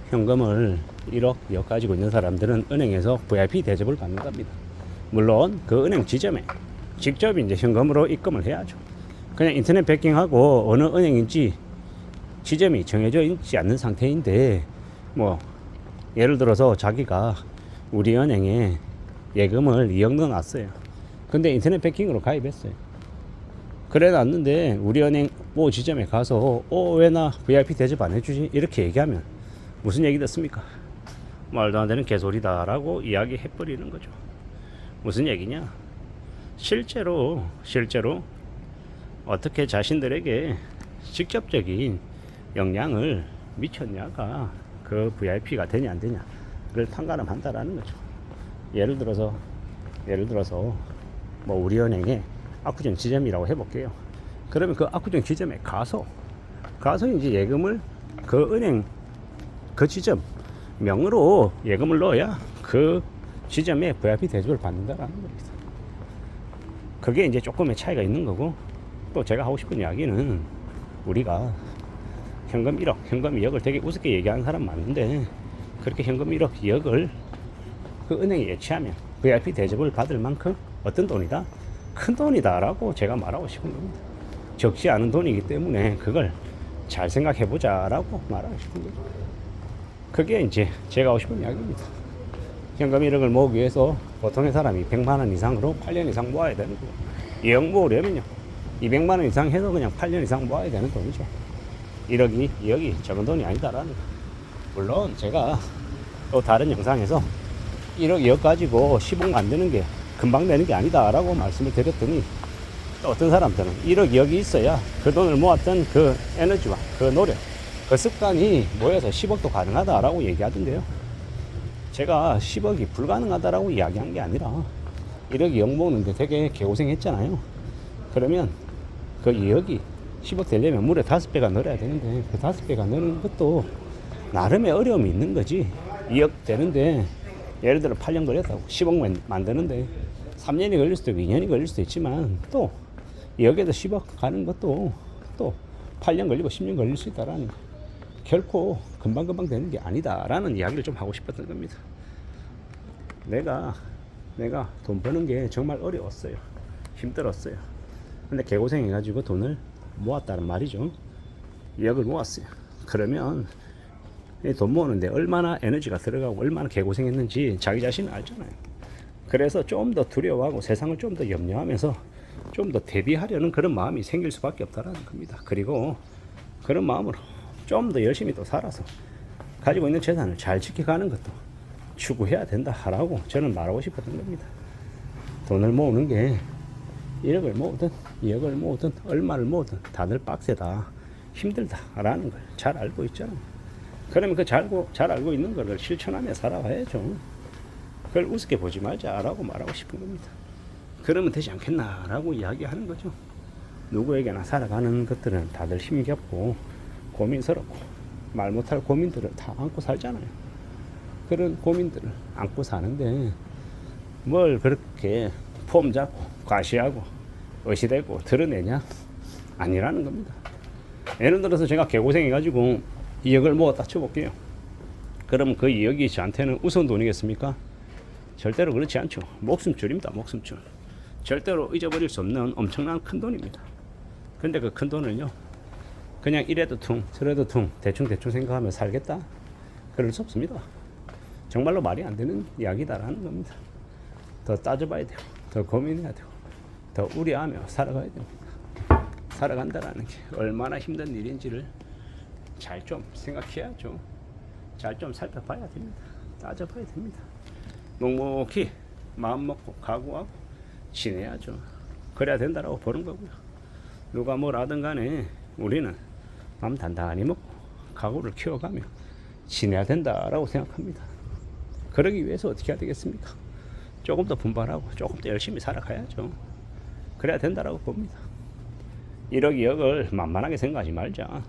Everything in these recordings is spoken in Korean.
현금을 1억, 2억 가지고 있는 사람들은 은행에서 VIP 대접을 받는답니다. 물론 그 은행 지점에 직접 이제 현금으로 입금을 해야죠. 그냥 인터넷 베킹하고 어느 은행인지 지점이 정해져 있지 않는 상태인데, 뭐 예를 들어서 자기가 우리 은행에 예금을 2억 넣어놨어요. 근데 인터넷 베킹으로 가입했어요. 그래 놨는데 우리 은행 모 지점에 가서 왜 나 VIP 대접 안 해주지? 이렇게 얘기하면 무슨 얘기 듣습니까? 말도 안 되는 개소리다 라고 이야기해버리는 거죠. 무슨 얘기냐? 실제로 어떻게 자신들에게 직접적인 영향을 미쳤냐가 그 VIP가 되냐 안 되냐를 판가름한다라는 거죠. 예를 들어서 뭐 우리 은행에 압구정 지점이라고 해볼게요. 그러면 그 압구정 지점에 가서 이제 예금을 그 은행 그 지점 명으로 예금을 넣어야 그 지점에 VIP 대접을 받는다라는 겁니다. 그게 이제 조금의 차이가 있는 거고, 또 제가 하고 싶은 이야기는 우리가 현금 1억, 현금 2억을 되게 우습게 얘기하는 사람 많은데, 그렇게 현금 1억, 2억을 그 은행에 예치하면 VIP 대접을 받을 만큼 어떤 돈이다? 큰 돈이다 라고 제가 말하고 싶은 겁니다. 적지 않은 돈이기 때문에 그걸 잘 생각해보자 라고 말하고 싶은 거죠. 그게 이제 제가 하고 싶은 이야기입니다. 현금 1억을 모으기 위해서 보통의 사람이 100만원 이상으로 8년 이상 모아야 되는 거고, 2억 모으려면요 200만원 이상 해서 그냥 8년 이상 모아야 되는 돈이죠. 1억이 2억이 적은 돈이 아니다라는 거. 물론 제가 또 다른 영상에서 1억 2억 가지고 10억 만드는 게 금방 되는 게 아니다 라고 말씀을 드렸더니, 또 어떤 사람들은 1억 2억이 있어야 그 돈을 모았던 그 에너지와 그 노력, 그 습관이 모여서 10억도 가능하다라고 얘기하던데요. 제가 10억이 불가능하다라고 이야기한 게 아니라 1억 2억 모으는데 되게 개고생했잖아요. 그러면 그 2억이 10억 되려면 무려 5배가 늘어야 되는데, 그 5배가 느는 것도 나름의 어려움이 있는 거지. 2억 되는데 예를 들어 8년 걸렸다고 10억 만드는데 3년이 걸릴 수도 있고 2년이 걸릴 수도 있지만, 또 2억에서 10억 가는 것도 또 8년 걸리고 10년 걸릴 수 있다라는 거. 결코 금방금방 되는 게 아니다라는 이야기를 좀 하고 싶었던 겁니다. 내가 돈 버는 게 정말 어려웠어요. 힘들었어요. 근데 개고생해가지고 돈을 모았다는 말이죠. 2억을 모았어요. 그러면 돈 모으는데 얼마나 에너지가 들어가고 얼마나 개고생했는지 자기 자신은 알잖아요. 그래서 좀 더 두려워하고 세상을 좀 더 염려하면서 좀 더 대비하려는 그런 마음이 생길 수밖에 없다라는 겁니다. 그리고 그런 마음으로 좀 더 열심히 또 살아서 가지고 있는 재산을 잘 지켜가는 것도 추구해야 된다라고 저는 말하고 싶었던 겁니다. 돈을 모으는 게 1억을 모으든 2억을 모으든 얼마를 모으든 다들 빡세다, 힘들다라는 걸 잘 알고 있잖아요. 그러면 그 잘 알고 있는 걸 실천하며 살아가야죠. 그걸 우습게 보지 말자라고 말하고 싶은 겁니다. 그러면 되지 않겠나라고 이야기하는 거죠. 누구에게나 살아가는 것들은 다들 힘겹고 고민스럽고 말 못할 고민들을 다 안고 살잖아요. 그런 고민들을 안고 사는데 뭘 그렇게 폼 잡고 과시하고 의시되고 드러내냐? 아니라는 겁니다. 예를 들어서 제가 개고생해가지고 2억을 모았다 쳐볼게요. 그럼 그 2억이 저한테는 우선 돈이겠습니까? 절대로 그렇지 않죠. 목숨줄입니다. 목숨줄. 절대로 잊어버릴 수 없는 엄청난 큰 돈입니다. 근데 그 큰 돈을요, 그냥 이래도 퉁 저래도 퉁 대충 생각하며 살겠다? 그럴 수 없습니다. 정말로 말이 안 되는 이야기다라는 겁니다. 더 따져봐야 되고 더 고민해야 되고 더 우려하며 살아가야 됩니다. 살아간다라는 게 얼마나 힘든 일인지를 잘 좀 생각해야죠. 잘 좀 살펴봐야 됩니다. 따져봐야 됩니다. 묵묵히 마음 먹고 각오하고 지내야죠. 그래야 된다라고 보는 거고요. 누가 뭘 하든 간에 우리는 마음 단단히 먹고 각오를 키워가며 지내야 된다라고 생각합니다. 그러기 위해서 어떻게 해야 되겠습니까? 조금 더 분발하고 조금 더 열심히 살아가야죠. 그래야 된다라고 봅니다. 1억 2억을 만만하게 생각하지 말자.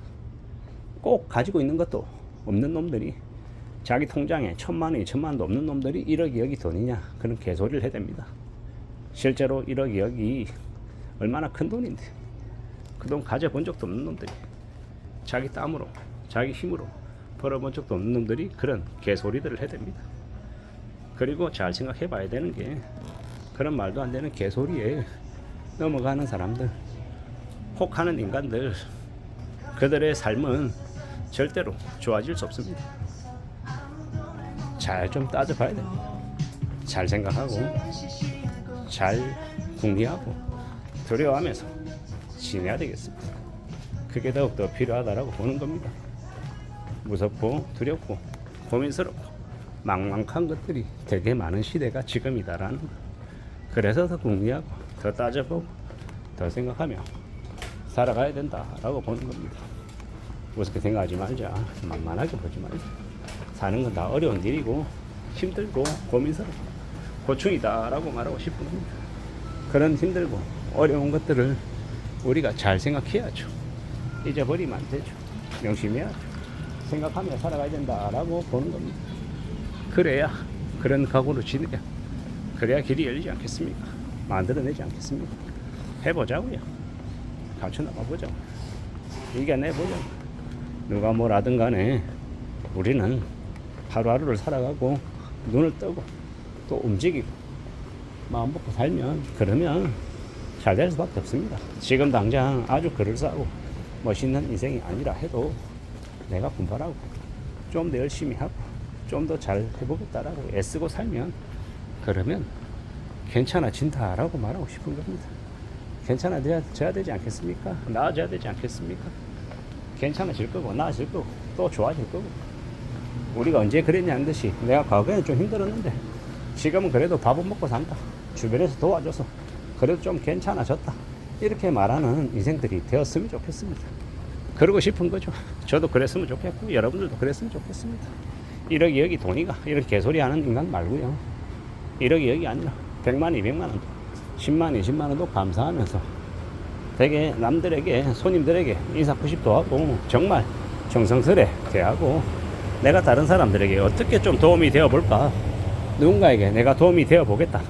꼭 가지고 있는 것도 없는 놈들이, 자기 통장에 1,000만 원, 2,000만 원도 없는 놈들이 1억 2억이 돈이냐, 그런 개소리를 해야 됩니다. 실제로 1억 2억이 얼마나 큰 돈인데 그 돈 가져본 적도 없는 놈들이 자기 땀으로 자기 힘으로 벌어본 적도 없는 놈들이 그런 개소리들을 해댑니다. 그리고 잘 생각해 봐야 되는 게 그런 말도 안 되는 개소리에 넘어가는 사람들, 혹하는 인간들, 그들의 삶은 절대로 좋아질 수 없습니다. 잘 좀 따져봐야 됩니다. 잘 생각하고 잘 궁리하고 두려워하면서 지내야 되겠습니다. 그게 더욱더 필요하다라고 보는 겁니다. 무섭고 두렵고 고민스럽고 막막한 것들이 되게 많은 시대가 지금이다라는 거. 그래서 더 궁리하고 더 따져보고 더 생각하며 살아가야 된다라고 보는 겁니다. 무섭게 생각하지 말자. 만만하게 보지 말자. 사는 건 다 어려운 일이고 힘들고 고민스럽고 고충이다라고 말하고 싶은 겁니다. 그런 힘들고 어려운 것들을 우리가 잘 생각해야죠. 잊어버리면 안 되죠. 명심해야죠. 생각하며 살아가야 된다라고 보는 겁니다. 그래야 그런 각오로 지내야 그래야 길이 열리지 않겠습니까? 만들어내지 않겠습니까? 해보자고요. 감춰나가보자고. 이겨내보자고. 누가 뭘 하든 간에 우리는 하루하루를 살아가고 눈을 뜨고 또 움직이고 마음 먹고 살면 그러면 잘 될 수밖에 없습니다. 지금 당장 아주 그럴싸하고 멋있는 인생이 아니라 해도 내가 분발하고 좀 더 열심히 하고 좀 더 잘 해보겠다라고 애쓰고 살면 그러면 괜찮아진다라고 말하고 싶은 겁니다. 괜찮아져야 되지 않겠습니까? 나아져야 되지 않겠습니까? 괜찮아질 거고 나아질 거고 또 좋아질 거고. 우리가 언제 그랬냐는 듯이 내가 과거에는 좀 힘들었는데 지금은 그래도 밥은 먹고 산다. 주변에서 도와줘서 그래도 좀 괜찮아졌다. 이렇게 말하는 인생들이 되었으면 좋겠습니다. 그러고 싶은 거죠. 저도 그랬으면 좋겠고 여러분들도 그랬으면 좋겠습니다. 1억 2억이 돈이가 이런 개소리 하는 인간 말고요. 1억 2억이 아니라 100만 200만 원도 10만 20만 원도 감사하면서 되게 남들에게 손님들에게 인사푸십도 하고 정말 정성스레 대하고 내가 다른 사람들에게 어떻게 좀 도움이 되어 볼까, 누군가에게 내가 도움이 되어 보겠다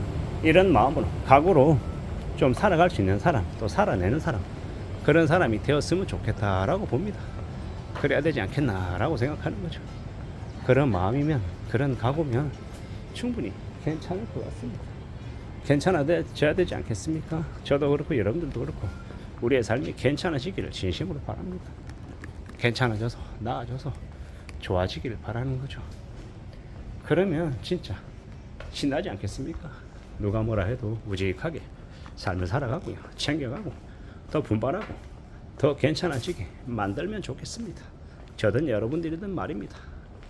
이런 마음으로 각오로 좀 살아갈 수 있는 사람, 또 살아내는 사람, 그런 사람이 되었으면 좋겠다라고 봅니다. 그래야 되지 않겠나라고 생각하는 거죠. 그런 마음이면, 그런 각오면 충분히 괜찮을 것 같습니다. 괜찮아져야 되지 않겠습니까? 저도 그렇고 여러분들도 그렇고 우리의 삶이 괜찮아지기를 진심으로 바랍니다. 괜찮아져서 나아져서 좋아지기를 바라는 거죠. 그러면 진짜 신나지 않겠습니까? 누가 뭐라 해도 우직하게 삶을 살아가고요. 챙겨가고 더 분발하고 더 괜찮아지게 만들면 좋겠습니다. 저든 여러분들이든 말입니다.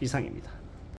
이상입니다.